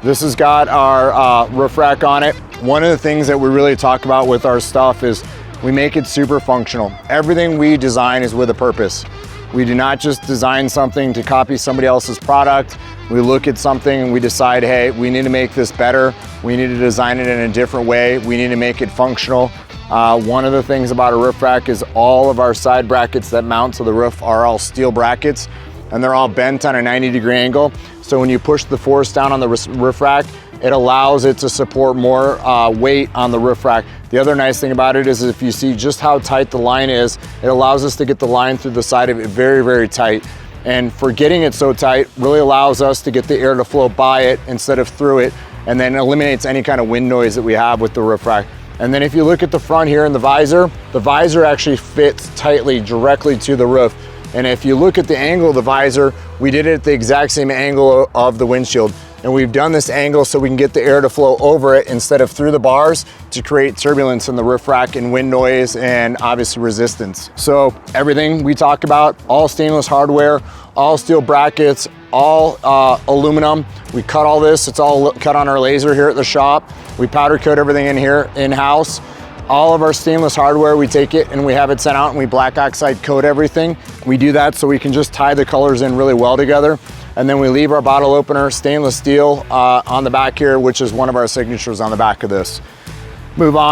This has got our roof rack on it. One of the things that we really talk about with our stuff is we make it super functional. Everything we design is with a purpose. We do not just design something to copy somebody else's product. We look at something and we decide, hey, we need to make this better. We need to design it in a different way. We need to make it functional. One of the things about a roof rack is all of our side brackets that mount to the roof are all steel brackets, and they're all bent on a 90-degree angle. So when you push the force down on the roof rack, it allows it to support more weight on the roof rack. The other nice thing about it is if you see just how tight the line is, it allows us to get the line through the side of it very, very tight. And for getting it so tight really allows us to get the air to flow by it instead of through it, and then eliminates any kind of wind noise that we have with the roof rack. And then if you look at the front here in the visor actually fits tightly directly to the roof. And if you look at the angle of the visor, we did it at the exact same angle of the windshield. And we've done this angle so we can get the air to flow over it instead of through the bars to create turbulence in the roof rack and wind noise and obviously resistance. So everything we talk about, all stainless hardware, all steel brackets, all aluminum. We cut all this, it's all cut on our laser here at the shop. We powder coat everything in here in-house. All of our stainless hardware, we take it and we have it sent out and we black oxide coat everything. We do that so we can just tie the colors in really well together. And then we leave our bottle opener, stainless steel on the back here, which is one of our signatures on the back of this. Move on.